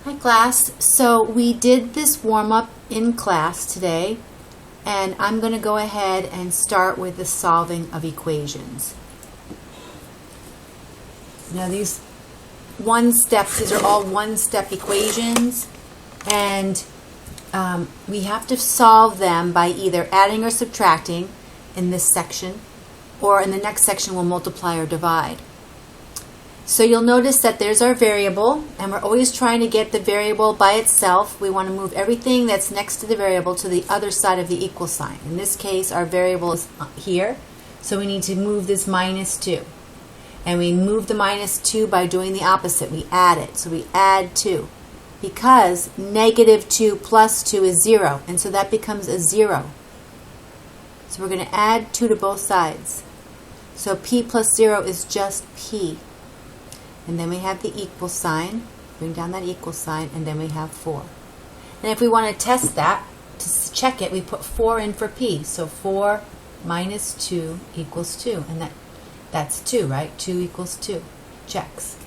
Hi class, so we did this warm-up in class today, and I'm going to go ahead and start with the solving of equations. Now these are all one-step equations, and we have to solve them by either adding or subtracting in this section, or in the next section we'll multiply or divide. So you'll notice that there's our variable, and we're always trying to get the variable by itself. We want to move everything that's next to the variable to the other side of the equal sign. In this case, our variable is here, so we need to move this minus 2. And we move the minus 2 by doing the opposite. We add it. So we add 2. Because negative 2 plus 2 is 0, and so that becomes a 0. So we're going to add 2 to both sides. So p plus 0 is just p. And then we have the equal sign, bring down that equal sign, and then we have 4. And if we want to test that, to check it, we put 4 in for p. So 4 minus 2 equals 2. And that's 2, right? 2 equals 2. Checks.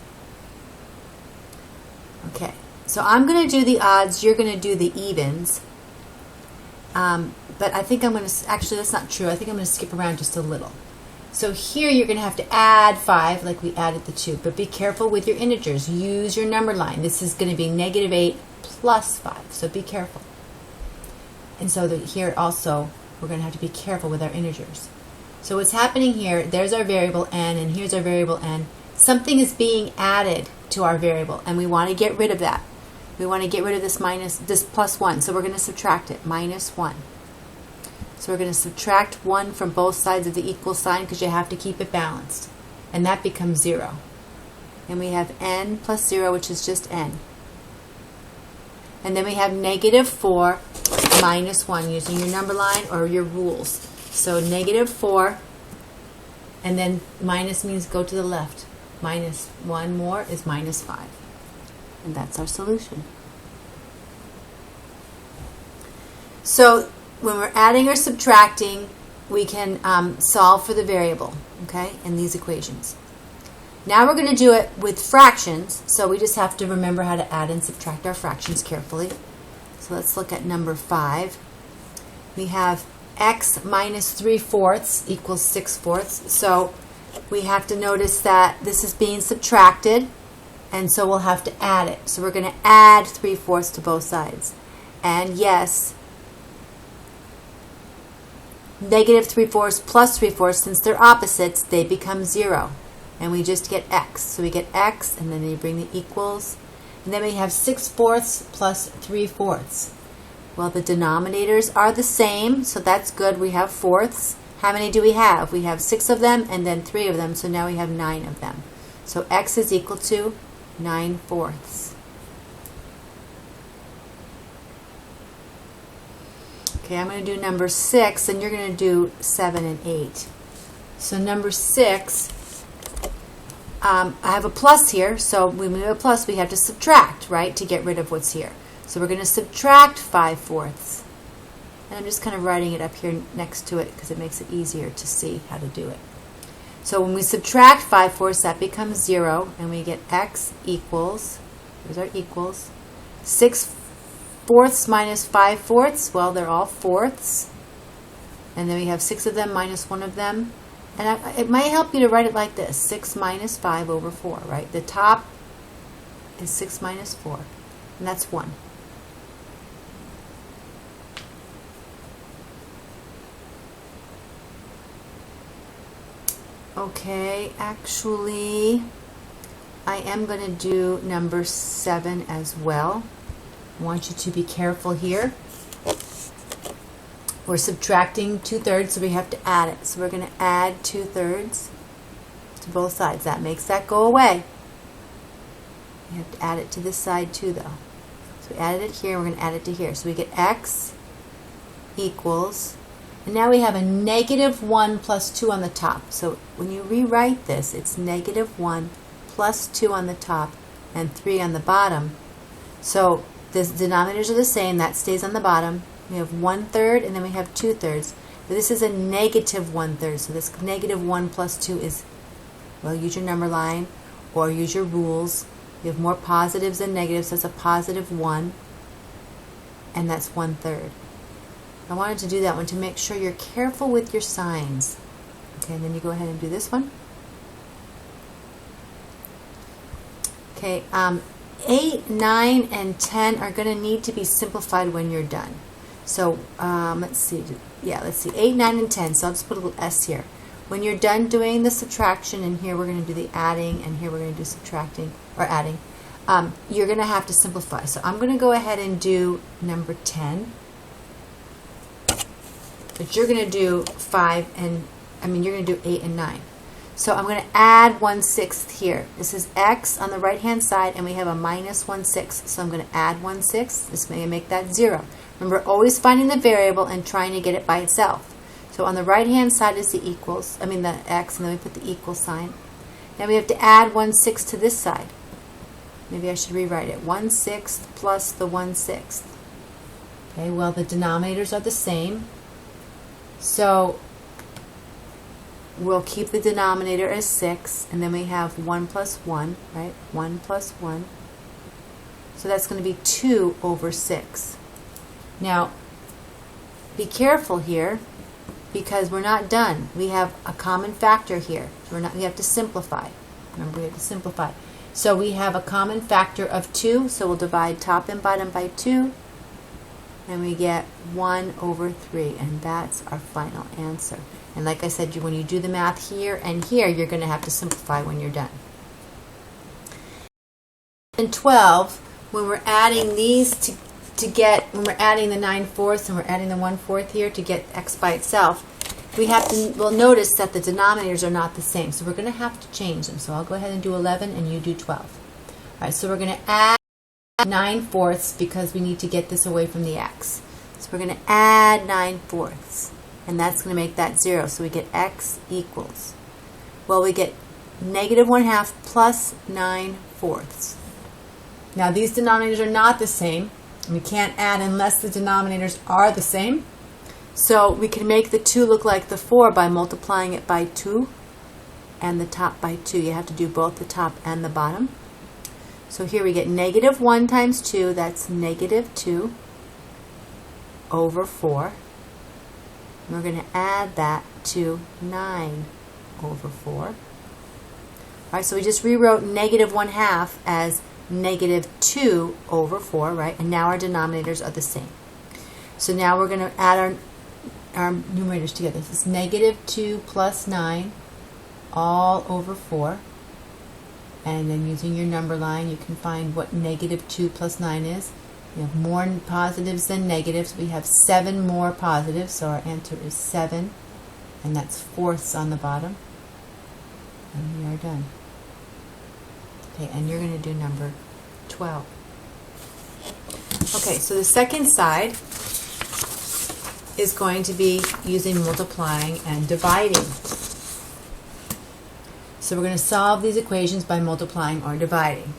Okay, so I'm going to do the odds, you're going to do the evens. But I think I'm going to, actually that's not true, I think I'm going to skip around just a little. So here you're going to have to add 5 like we added the 2, but be careful with your integers. Use your number line. This is going to be negative 8 plus 5, so be careful. And so here also we're going to have to be careful with our integers. So what's happening here, there's our variable n, and here's our variable n. Something is being added to our variable, and we want to get rid of that. We want to get rid of this plus 1, so we're going to subtract it, minus 1. So we're going to subtract 1 from both sides of the equal sign because you have to keep it balanced. And that becomes 0. And we have n plus 0, which is just n. And then we have negative 4 minus 1 using your number line or your rules. So negative 4, and then minus means go to the left. Minus 1 more is minus 5. And that's our solution. So when we're adding or subtracting, we can solve for the variable, okay, in these equations. Now we're going to do it with fractions, so we just have to remember how to add and subtract our fractions carefully. So let's look at number 5. We have x minus 3/4 equals 6/4. So we have to notice that this is being subtracted, and so we'll have to add it. So we're going to add 3/4 to both sides. And yes, negative 3/4 plus 3/4, since they're opposites, they become 0. And we just get x. So we get x, and then you bring the equals. And then we have 6/4 plus 3/4. Well, the denominators are the same, so that's good. We have fourths. How many do we have? We have 6 of them and then 3 of them, so now we have 9 of them. So x is equal to 9/4. Okay, I'm going to do number 6, and you're going to do 7 and 8. So number 6, I have a plus here, so when we have a plus, we have to subtract, right, to get rid of what's here. So we're going to subtract 5/4. And I'm just kind of writing it up here next to it because it makes it easier to see how to do it. So when we subtract 5/4, that becomes 0, and we get x equals, here's our equals, 6/4 minus 5/4, well, they're all fourths. And then we have 6 of them minus 1 of them. And it might help you to write it like this, 6 minus 5 over 4, right? The top is 6 minus 4, and that's 1. Okay, actually, I am going to do number 7 as well. I want you to be careful here. We're subtracting 2/3, so we have to add it. So we're going to add 2/3 to both sides. That makes that go away. We have to add it to this side too, though. So we added it here, we're going to add it to here. So we get x equals, and now we have a negative 1 plus 2 on the top. So when you rewrite this, it's negative 1 plus 2 on the top and 3 on the bottom. So the denominators are the same. That stays on the bottom. We have 1/3, and then we have 2/3. But this is a negative 1/3. So this negative 1 plus 2 is, well, use your number line or use your rules. We have more positives than negatives, so that's a positive 1, and that's 1/3. I wanted to do that one to make sure you're careful with your signs. Okay, and then you go ahead and do this one. Okay, 8, 9, and 10 are going to need to be simplified when you're done. So let's see. Yeah, let's see. 8, 9, and 10. So I'll just put a little S here. When you're done doing the subtraction, and here we're going to do the adding, and here we're going to do subtracting, or adding, you're going to have to simplify. So I'm going to go ahead and do number 10. But you're going to do 5 and, you're going to do 8 and 9. So I'm going to add 1/6 here. This is x on the right hand side, and we have a minus 1/6. So I'm going to add 1/6. This may make that 0. Remember, always finding the variable and trying to get it by itself. So on the right hand side is the equals, the x, and then we put the equal sign. Now we have to add 1/6 to this side. Maybe I should rewrite it. 1/6 plus the 1/6. Okay, well, the denominators are the same. So we'll keep the denominator as 6, and then we have 1 plus 1, right? 1 plus 1. So that's going to be 2 over 6. Now, be careful here, because we're not done. We have a common factor here. We have to simplify. Remember, we have to simplify. So we have a common factor of 2, so we'll divide top and bottom by 2, and we get 1 over 3, and that's our final answer. And like I said, when you do the math here and here, you're going to have to simplify when you're done. In 12, when we're adding these when we're adding the 9/4 and we're adding the 1/4 here to get x by itself, we'll notice that the denominators are not the same. So we're going to have to change them. So I'll go ahead and do 11 and you do 12. All right, so we're going to add 9/4 because we need to get this away from the x. So we're going to add 9/4, and that's going to make that 0. So we get x equals, well, we get negative 1/2 plus 9/4. Now these denominators are not the same. We can't add unless the denominators are the same. So we can make the 2 look like the 4 by multiplying it by 2 and the top by 2. You have to do both the top and the bottom. So here we get negative 1 times 2, that's negative 2 over 4. And we're going to add that to 9 over 4. All right, so we just rewrote negative 1/2 as negative 2 over 4, right? And now our denominators are the same. So now we're going to add our numerators together. This is negative 2 plus 9 all over 4. And then using your number line, you can find what negative 2 plus 9 is. We have more positives than negatives. We have 7 more positives, so our answer is 7. And that's fourths on the bottom. And we are done. Okay, and you're going to do number 12. Okay, so the second side is going to be using multiplying and dividing. So we're going to solve these equations by multiplying or dividing.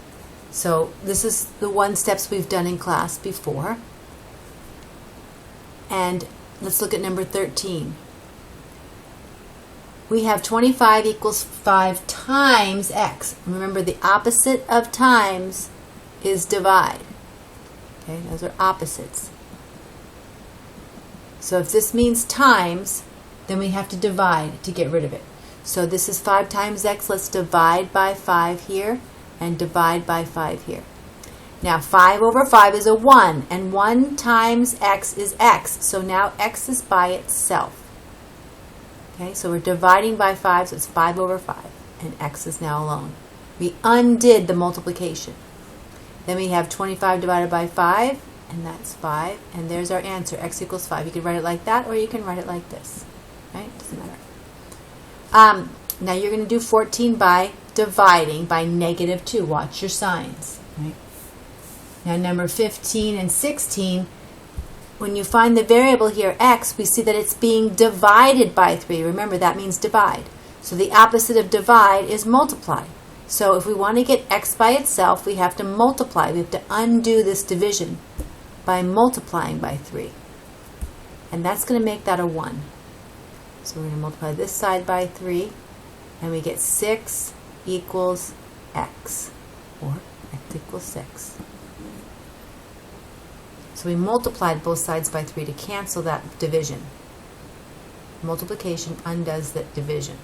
So this is the 1 steps we've done in class before. And let's look at number 13. We have 25 equals 5 times x. Remember, the opposite of times is divide. Okay, those are opposites. So if this means times, then we have to divide to get rid of it. So this is 5 times x. Let's divide by 5 here and divide by 5 here. Now 5 over 5 is a 1, and 1 times x is x. So now x is by itself. Okay, so we're dividing by 5, so it's 5 over 5, and x is now alone. We undid the multiplication. Then we have 25 divided by 5, and that's 5, and there's our answer, x equals 5. You can write it like that, or you can write it like this. Right? Doesn't matter. Now you're going to do 14 by dividing by negative 2. Watch your signs. Right? Now number 15 and 16, when you find the variable here, x, we see that it's being divided by 3. Remember, that means divide. So the opposite of divide is multiply. So if we want to get x by itself, we have to multiply. We have to undo this division by multiplying by 3. And that's going to make that a 1. So we're going to multiply this side by 3, and we get 6 equals x, or x equals 6. So we multiplied both sides by 3 to cancel that division. Multiplication undoes that division.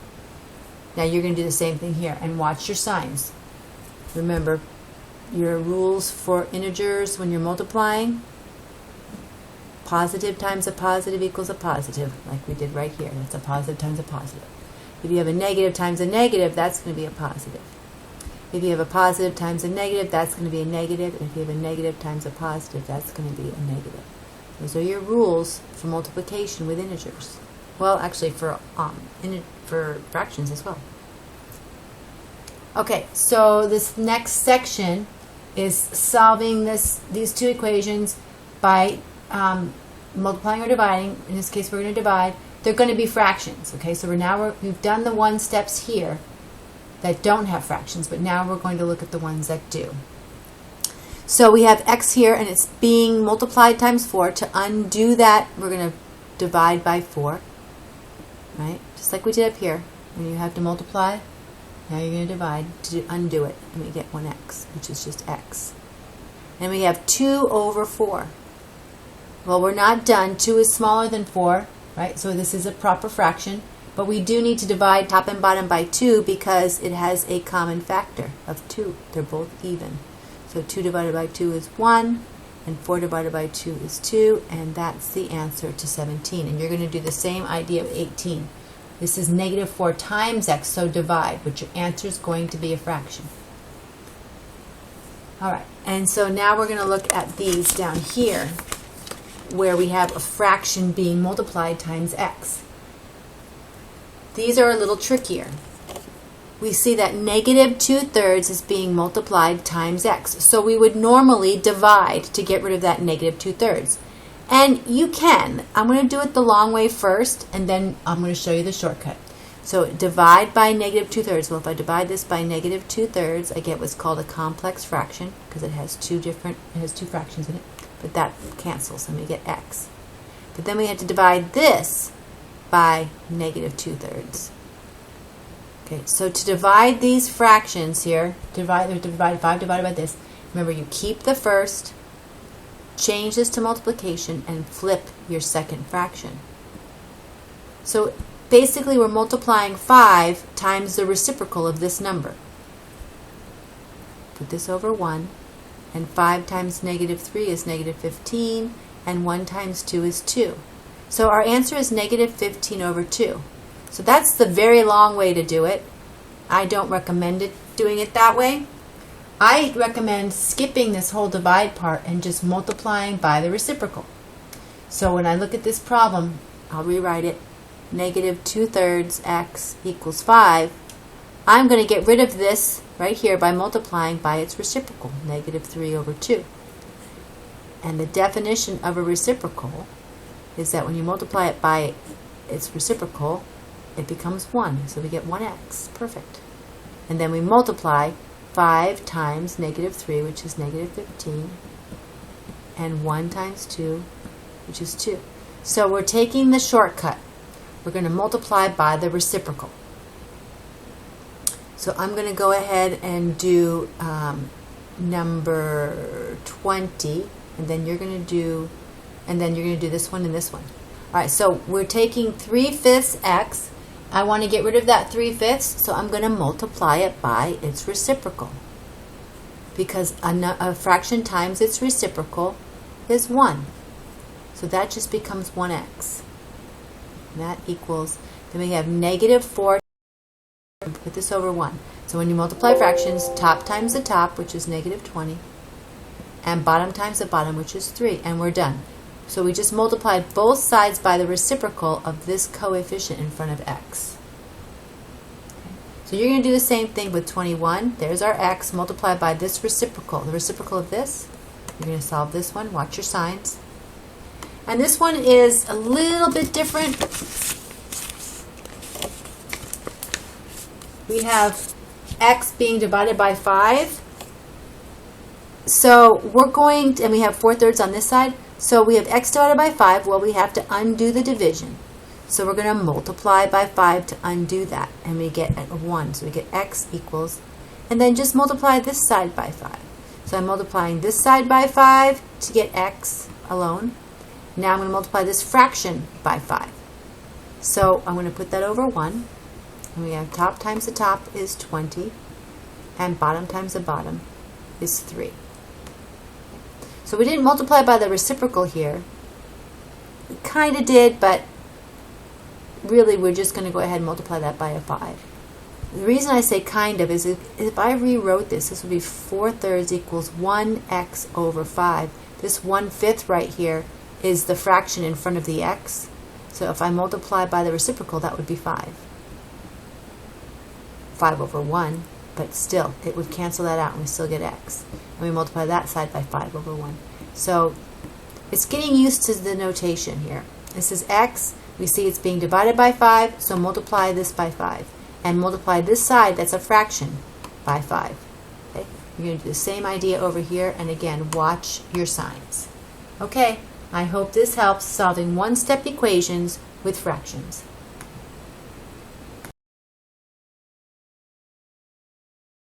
Now you're going to do the same thing here and watch your signs. Remember your rules for integers when you're multiplying. Positive times a positive equals a positive, like we did right here. That's a positive times a positive. If you have a negative times a negative, that's going to be a positive. If you have a positive times a negative, that's going to be a negative. And if you have a negative times a positive, that's going to be a negative. Those are your rules for multiplication with integers. Well, actually for fractions as well. Okay, so this next section is solving these two equations by multiplying or dividing. In this case, we're going to divide. They're going to be fractions. Okay, so we've done the 1 steps here that don't have fractions, but now we're going to look at the ones that do. So we have x here, and it's being multiplied times 4. To undo that, we're going to divide by 4, right? Just like we did up here. When you have to multiply, now you're going to divide to undo it, and we get 1x, which is just x. And we have 2 over 4. Well, we're not done. 2 is smaller than 4, right? So this is a proper fraction. But we do need to divide top and bottom by 2 because it has a common factor of 2. They're both even. So 2 divided by 2 is 1, and 4 divided by 2 is 2, and that's the answer to 17. And you're going to do the same idea with 18. This is negative 4 times x, so divide, but your answer is going to be a fraction. All right, and so now we're going to look at these down here where we have a fraction being multiplied times x. These are a little trickier. We see that negative 2/3 is being multiplied times x. So we would normally divide to get rid of that negative 2/3. And you can. I'm going to do it the long way first, and then I'm going to show you the shortcut. So divide by negative 2/3. Well, if I divide this by negative 2/3, I get what's called a complex fraction because it has two fractions in it. But that cancels, and we get x. But then we have to divide this by negative 2/3. Okay, so to divide these fractions here, divide 5 divided by this. Remember, you keep the first, change this to multiplication, and flip your second fraction. So basically, we're multiplying 5 times the reciprocal of this number. Put this over 1, and 5 times negative 3 is negative 15, and 1 times 2 is 2. So our answer is negative 15 over 2. So that's the very long way to do it. I don't recommend doing it that way. I recommend skipping this whole divide part and just multiplying by the reciprocal. So when I look at this problem, I'll rewrite it. Negative 2/3 x equals 5. I'm going to get rid of this right here by multiplying by its reciprocal, negative 3 over 2. And the definition of a reciprocal is that when you multiply it by its reciprocal, it becomes 1. So we get 1x. Perfect. And then we multiply 5 times negative 3, which is negative 15, and 1 times 2, which is 2. So we're taking the shortcut. We're going to multiply by the reciprocal. So I'm going to go ahead and do number 20, and then you're going to do this one and this one. All right, so we're taking 3/5 x. I want to get rid of that 3/5, so I'm going to multiply it by its reciprocal. Because a fraction times its reciprocal is 1. So that just becomes 1x. And that equals, then we have negative 4. Put this over 1. So when you multiply fractions, top times the top, which is negative 20, and bottom times the bottom, which is 3, and we're done. So we just multiplied both sides by the reciprocal of this coefficient in front of x. Okay. So you're going to do the same thing with 21. There's our x multiplied by this reciprocal. The reciprocal of this, you're going to solve this one. Watch your signs. And this one is a little bit different. We have x being divided by 5. So we're going to, and we have 4/3 on this side. So we have x divided by 5. Well, we have to undo the division. So we're going to multiply by 5 to undo that. And we get 1. So we get x equals, and then just multiply this side by 5. So I'm multiplying this side by 5 to get x alone. Now I'm going to multiply this fraction by 5. So I'm going to put that over 1. And we have top times the top is 20. And bottom times the bottom is 3. So we didn't multiply by the reciprocal here. We kind of did, but really we're just going to go ahead and multiply that by a 5. The reason I say kind of is if I rewrote this, this would be 4/3 equals 1x over 5. This 1/5 right here is the fraction in front of the x. So if I multiply by the reciprocal, that would be 5. 5 over 1, but still, it would cancel that out and we still get x. And we multiply that side by 5 over 1. So it's getting used to the notation here. This is x. We see it's being divided by 5, so multiply this by 5. And multiply this side, that's a fraction, by 5. Okay? You're going to do the same idea over here, and again, watch your signs. Okay, I hope this helps solving one-step equations with fractions.